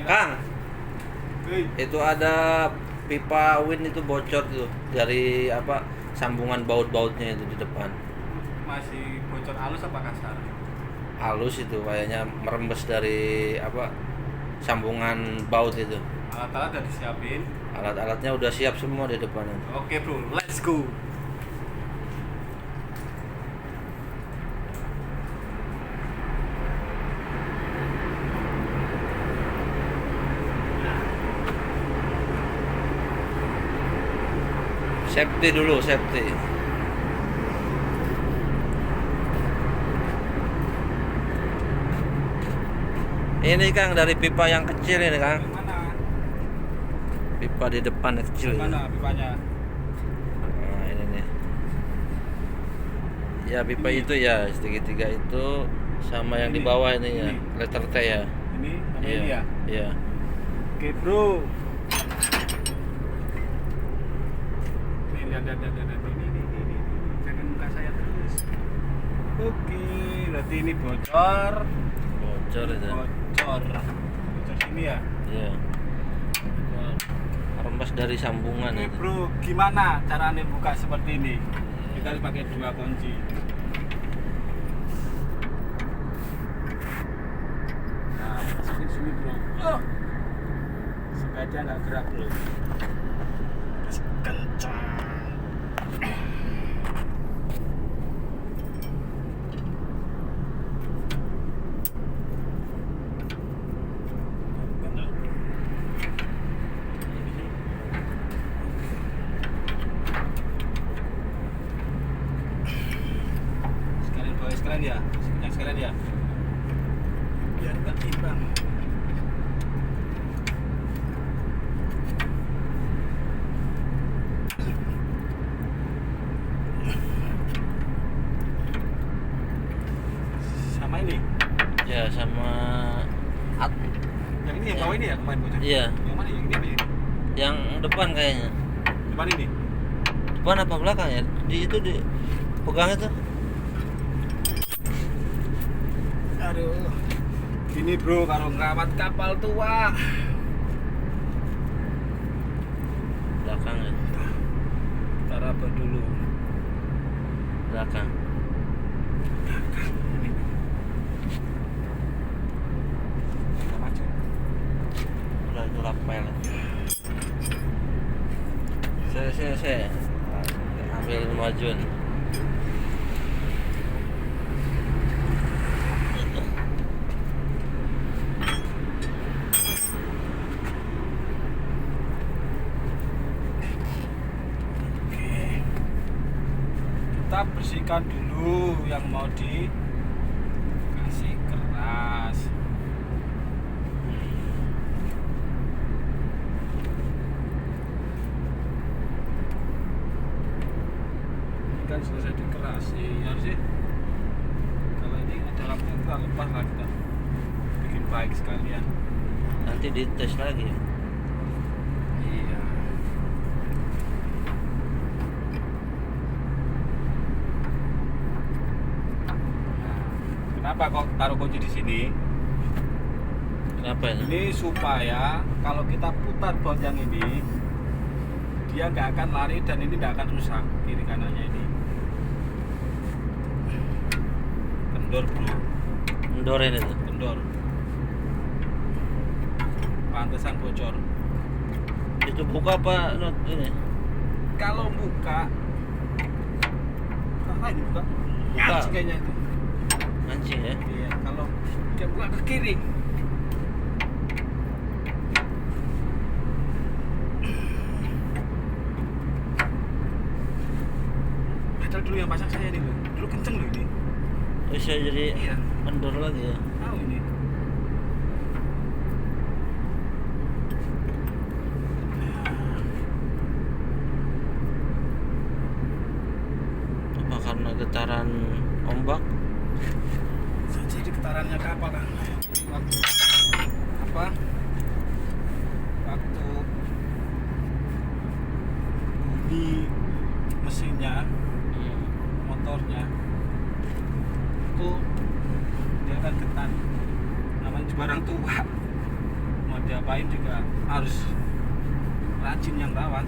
Kang, itu ada pipa Win itu bocor tuh dari apa sambungan baut-bautnya itu di depan. Masih bocor halus apa kasar? Halus itu kayaknya merembes dari apa sambungan baut itu. Alat-alat udah disiapin. Alat-alatnya udah siap semua di depan itu. Oke bro, let's go. Safety dulu, safety. Ini Kang dari pipa yang kecil ini Kang. Mana? Pipa di depan kecil. Mana pipanya? Nah, ini nih. Ya pipa Ini. itu ya segitiga itu sama yang di bawah ini ya, Ini. letter T ya. Ini sama Iya. ini ya? Iya. Oke bro. Nih lihat. Ini. Jangan muka saya terus. Oke, berarti ini bocor. Bocor itu. Bocor sini ya? Iya. Rembes dari sambungan Oke itu. bro, gimana caranya buka seperti ini? Kita harus pakai 2 kunci. Nah, masukin sini bro. Supaya dia nggak gerak bro. Terus kencang. Sekalian ya, yang sekalian ya, biar nggak timbang. Sama ini, Ya sama yang ini yang bawah ini ya kemarin bocor. Iya. Yang mana yang ini apa ini? yang depan kayaknya. Depan ini. Depan apa belakang ya? Di itu di pegang itu. Aduh, gini bro kalau ngerawat kapal tua. Belakang ya. Kita raba dulu. Belakang. Kita maju. Udah itu lapel. Saya ambil majuan. Kita bersihkan dulu yang mau dikasih keras. Ini kan selesai dikeras harusnya. Kalau ini ada lampu kita lepas lah, kita bikin baik sekalian. Nanti dites lagi ya. Iya. Kenapa kok taruh kunci di sini? Kenapa ini? Ini supaya kalau kita putar baut yang ini, dia nggak akan lari dan ini nggak akan rusak kiri kanannya ini. Kendor bro, Mendorin itu. kendor. Pantesan bocor. Itu buka apa not ini? Kalau buka, apa ini buka? Buka. Ngaci kayaknya itu. Mancing ya. Iya, kalau dia buka ke kiri. Padahal dulu yang pasang saya ini loh, dulu kenceng loh ini. Bisa jadi Iya. kendor lagi ya. Tahu ini. Apa karena getaran ombak? Jadi getarannya kapal kan. Waktu apa? Waktu bunyi mesinnya, motornya itu dia kan getar. Namanya barang tua. Mau diapain juga harus rajin yang rawat.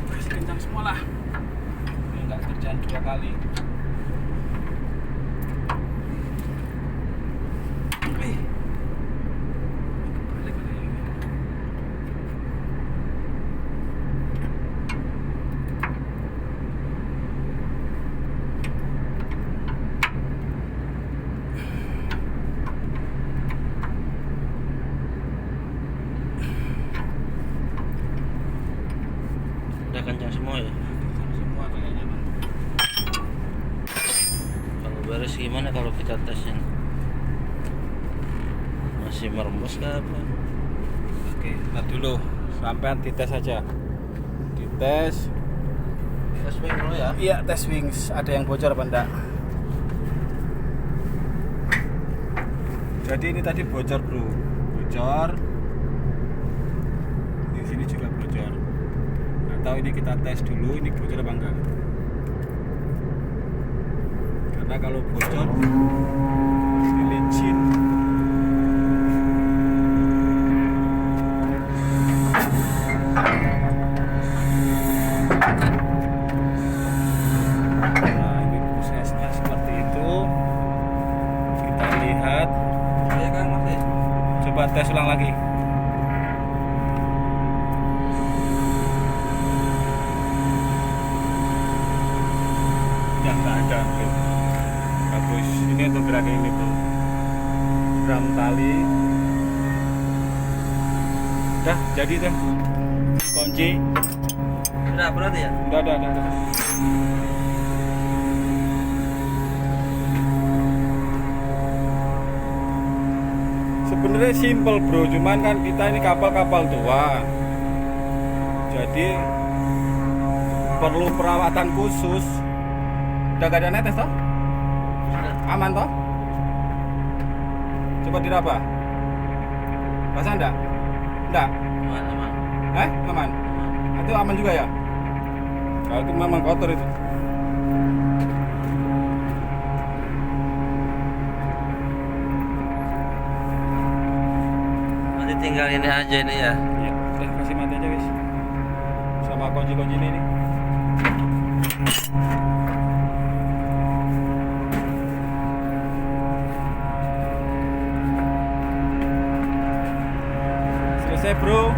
Gas kencang semua lah, biar nggak kerjaan 2 kali. Balik lagi. Udah kencang semua ya. Kencang semua kayaknya Bang. Kalau beres gimana kalau kita tesin? Masih merembes nggak apa? Oke, ntar dulu sampean dites aja. Dites. Tes wing dulu ya. Iya, tes wings ada yang bocor apa enggak? Jadi ini tadi bocor, Bro. Bocor. Di sini juga bocor. Atau ini kita tes dulu ini bocor apa enggak? Karena kalau bocor ini licin. Nah, ini prosesnya seperti itu. Kita lihat. Iya kan masih. Coba tes ulang lagi. Ya nggak ada. Bro. Bagus. Ini untuk gerakin ini tuh. Ram tali. Udah jadi tuh. Kunci. Udah berarti ya. Udah. Sebenarnya simple, Bro, cuman kan kita ini kapal-kapal tua, jadi perlu perawatan khusus. Udah gak ada netes toh? Sudah. Aman toh? Coba diraba. Basah enggak? Enggak? Aman, aman. Aman? Itu aman juga ya? Kalau itu memang kotor itu. Nanti tinggal ini aja ini ya. Iya, udah kasih mati aja wis. Sama kunci-kunci ini nih. Selesai, Bro.